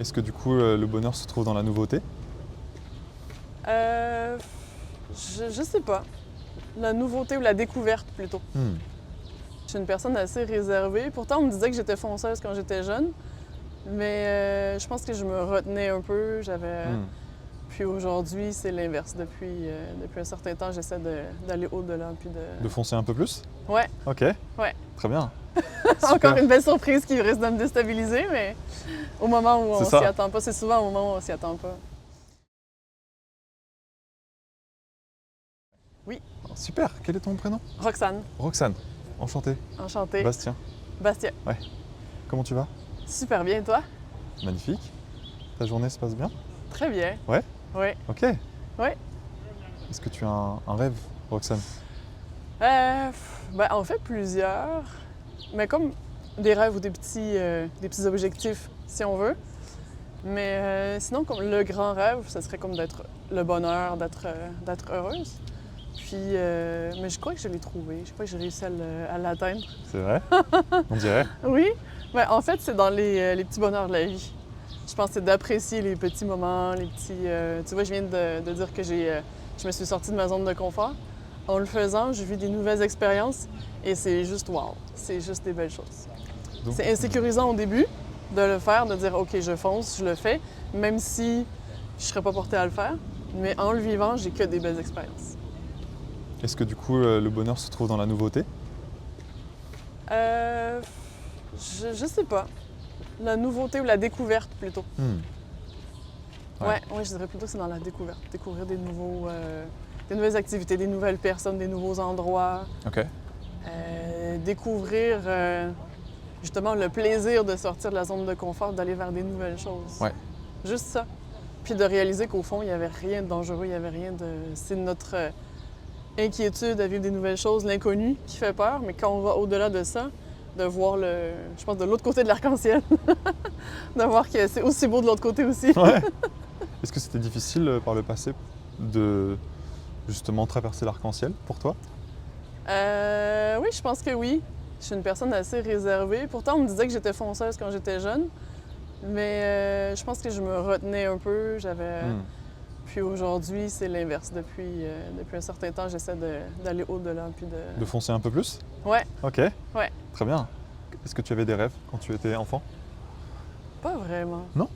Est-ce que du coup le bonheur se trouve dans la nouveauté? Euh, je sais pas. La nouveauté ou la découverte plutôt. Hmm. Je suis une personne assez réservée. Pourtant, on me disait que j'étais fonceuse quand j'étais jeune. Mais je pense que je me retenais un peu. Hmm. Puis aujourd'hui, c'est l'inverse. Depuis un certain temps, j'essaie d'aller au-delà. De foncer un peu plus? Ouais, Ok, ouais. très bien. Encore Super. une belle surprise qui risque de me déstabiliser, mais au moment où C'est on s'y ça. attend pas, c'est souvent au moment où on s'y attend pas. Oui, Super, quel est ton prénom? Roxane, Roxane, enchanté. enchantée. Bastien, Bastien, comment tu vas? super bien, et toi? Magnifique. Ta journée se passe bien? Très bien. Ouais? Oui, Ok. oui. Est-ce que tu as un rêve, Roxane? Ben, on fait plusieurs, mais comme des rêves ou des petits objectifs, si on veut. Mais sinon, comme le grand rêve, ce serait comme d'être le bonheur, d'être heureuse. Puis, mais je crois que je l'ai trouvé. Je crois que j'ai réussi à l'atteindre. C'est vrai? On dirait. Oui, ben, en fait, c'est dans les petits bonheurs de la vie. Je pense que c'est d'apprécier les petits moments, les petits... tu vois, je viens de dire que je me suis sortie de ma zone de confort. En le faisant, j'ai vu des nouvelles expériences et c'est juste wow. C'est juste des belles choses. Donc, C'est insécurisant au début de le faire, de dire OK, je fonce, je le fais, même si je serais pas portée à le faire. Mais en le vivant, j'ai que des belles expériences. est-ce que du coup le bonheur se trouve dans la nouveauté? Euh, je sais pas. La nouveauté ou la découverte plutôt. Hmm. Ouais, je dirais plutôt que c'est dans la découverte. Découvrir des nouvelles activités, des nouvelles personnes, des nouveaux endroits. Ok. Découvrir justement le plaisir de sortir de la zone de confort, d'aller vers des nouvelles choses. Ouais. Juste ça. Puis de réaliser qu'au fond, il n'y avait rien de dangereux, il n'y avait rien de... C'est notre inquiétude à vivre des nouvelles choses, l'inconnu qui fait peur, mais quand on va au-delà de ça, de voir je pense, de l'autre côté de l'arc-en-ciel, de voir que c'est aussi beau de l'autre côté aussi. Ouais. Est-ce que c'était difficile par le passé de justement traverser l'arc-en-ciel pour toi? Oui, je pense que oui. Je suis une personne assez réservée. Pourtant, on me disait que j'étais fonceuse quand j'étais jeune, mais je pense que je me retenais un peu. Hmm. Puis aujourd'hui, c'est l'inverse. Depuis un certain temps, j'essaie d'aller au-delà. De foncer un peu plus? Ouais, Ok, ouais. très bien. Est-ce que tu avais des rêves quand tu étais enfant? Pas vraiment. Non?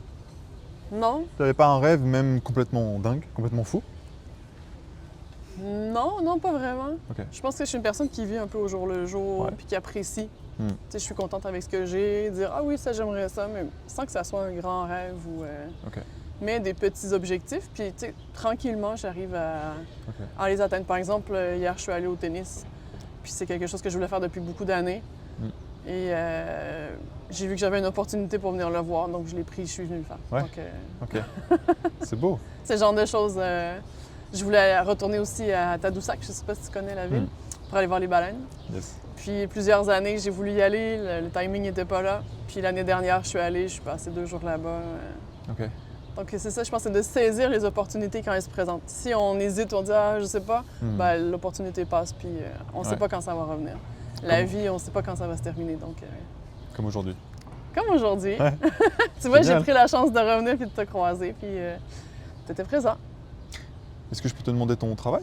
Non, Tu n'avais pas un rêve même complètement dingue, complètement fou? non, pas vraiment. Ok. Je pense que je suis une personne qui vit un peu au jour le jour, Ouais. puis qui apprécie. Hmm. Tu sais, je suis contente avec ce que j'ai, dire ah oui, ça j'aimerais ça, mais sans que ça soit un grand rêve ou. Ok. Mais des petits objectifs, puis tu sais, tranquillement, j'arrive Ok. à les atteindre. Par exemple, hier, je suis allée au tennis, puis c'est quelque chose que je voulais faire depuis beaucoup d'années. Mm. Et j'ai vu que j'avais une opportunité pour venir le voir, donc je l'ai pris, je suis venue le faire. Ouais. Donc, Ok. C'est beau. c'est le genre de choses. Je voulais retourner aussi à Tadoussac, je sais pas si tu connais la ville, pour aller voir les baleines. Yes. Puis plusieurs années, j'ai voulu y aller, le timing n'était pas là. Puis l'année dernière, je suis allée, je suis passée 2 jours là-bas. Ok. Donc c'est ça, je pense, c'est de saisir les opportunités quand elles se présentent. Si on hésite, on dit ah je sais pas, ben, l'opportunité passe puis on sait Ouais. pas quand ça va revenir. La Comme- vie, on sait pas quand ça va se terminer. Donc Comme aujourd'hui. comme aujourd'hui, Ouais. tu vois, j'ai Génial. pris la chance de revenir puis de te croiser puis tu étais présent. Est-ce que je peux te demander ton travail?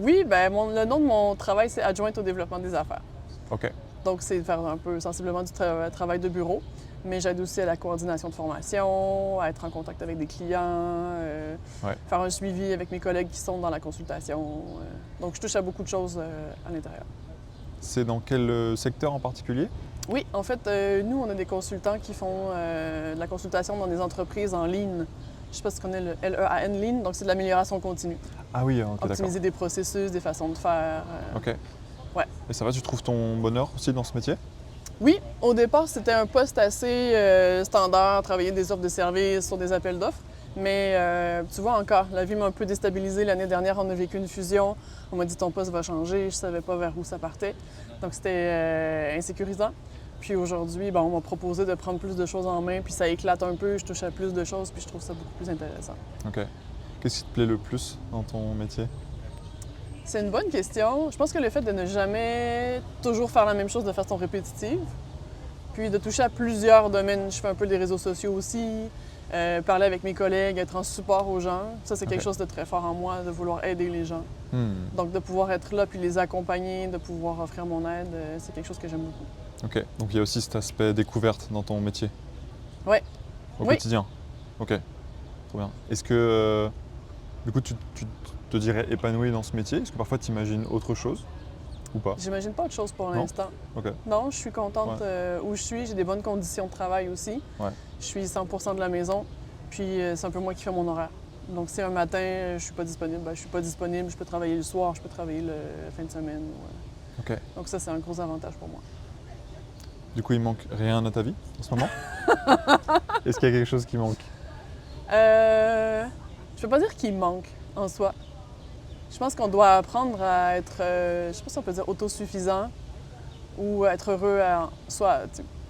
Oui, ben le nom de mon travail c'est adjointe au développement des affaires. Ok. Donc c'est de faire un peu sensiblement du travail de bureau. Mais j'aide aussi à la coordination de formation, à être en contact avec des clients, Ouais. faire un suivi avec mes collègues qui sont dans la consultation. Donc, je touche à beaucoup de choses à l'intérieur. C'est dans quel secteur en particulier? Oui, en fait, nous, on a des consultants qui font de la consultation dans des entreprises en ligne. Je ne sais pas si tu connais le LEAN, Lean, donc c'est de l'amélioration continue. Ah oui, ok, d'accord. Optimiser des processus, des façons de faire. Ok. Ouais. Et ça va, tu trouves ton bonheur aussi dans ce métier? Oui, au départ, c'était un poste assez standard, travailler des offres de services sur des appels d'offres. Mais tu vois encore, la vie m'a un peu déstabilisée. L'année dernière, on a vécu une fusion. On m'a dit ton poste va changer. Je ne savais pas vers où ça partait. Donc c'était insécurisant. Puis aujourd'hui, on m'a proposé de prendre plus de choses en main, puis ça éclate un peu. Je touche à plus de choses, puis je trouve ça beaucoup plus intéressant. Ok. Qu'est-ce qui te plaît le plus dans ton métier? C'est une bonne question. Je pense que le fait de ne jamais toujours faire la même chose de façon répétitive, Puis de toucher à plusieurs domaines. Je fais un peu des réseaux sociaux aussi, parler avec mes collègues, être en support aux gens. Ça, c'est quelque chose de très fort en moi, de vouloir aider les gens. Donc de pouvoir être là puis les accompagner, de pouvoir offrir mon aide, c'est quelque chose que j'aime beaucoup. Ok, donc il y a aussi cet aspect découverte dans ton métier. Ouais. Au Oui. quotidien. Ok, trop bien. Est-ce que du coup tu te dirais épanoui dans ce métier? Est-ce que parfois tu imagines autre chose ou pas? J'imagine pas autre chose pour Non? l'instant. Ok. Non, je suis contente où je suis. J'ai des bonnes conditions de travail aussi. Ouais. Je suis 100% de la maison. Puis c'est un peu moi qui fais mon horaire. Donc si un matin je suis pas disponible, ben, je suis pas disponible. Je peux travailler le soir, je peux travailler la fin de semaine. Ok. Donc ça, c'est un gros avantage pour moi. Du coup, il manque rien à ta vie en ce moment? Est-ce qu'il y a quelque chose qui manque? Je peux pas dire qu'il manque en soi. Je pense qu'on doit apprendre à être, je sais pas si on peut dire autosuffisant ou être heureux soit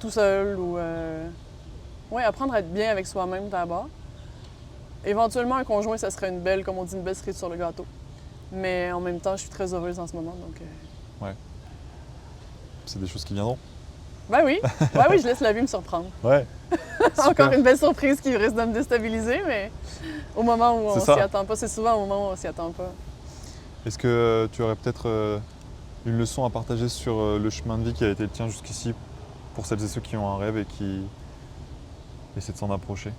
tout seul ou ouais, apprendre à être bien avec soi-même d'abord. Éventuellement, un conjoint, ça serait une belle, comme on dit, une belle cerise sur le gâteau. Mais en même temps, je suis très heureuse en ce moment, donc. Ouais. C'est des choses qui viendront. Ben oui, ouais, oui, je laisse la vie me surprendre. Ouais. Encore une belle surprise qui risque de me déstabiliser, mais au moment où on s'y attend pas, c'est souvent au moment où on s'y attend pas. Est-ce que tu aurais peut-être une leçon à partager sur le chemin de vie qui a été le tien jusqu'ici pour celles et ceux qui ont un rêve et qui essaient de s'en approcher?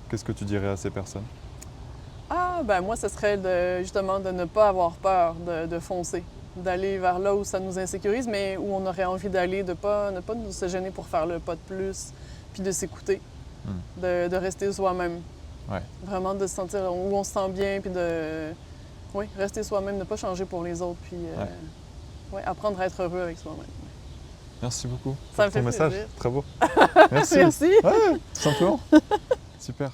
Qu'est-ce que tu dirais à ces personnes? Ah, ben moi, ce serait justement de ne pas avoir peur de foncer, d'aller vers là où ça nous insécurise, mais où on aurait envie d'aller, ne pas nous se gêner pour faire le pas de plus, puis de s'écouter, de rester soi-même. Ouais. Vraiment de se sentir où on se sent bien, puis de rester soi-même, ne pas changer pour les autres, puis apprendre à être heureux avec soi-même. Merci beaucoup Ça pour ton me fait message. plaisir. Très beau. Merci. Merci. Ouais, tout simplement. Super.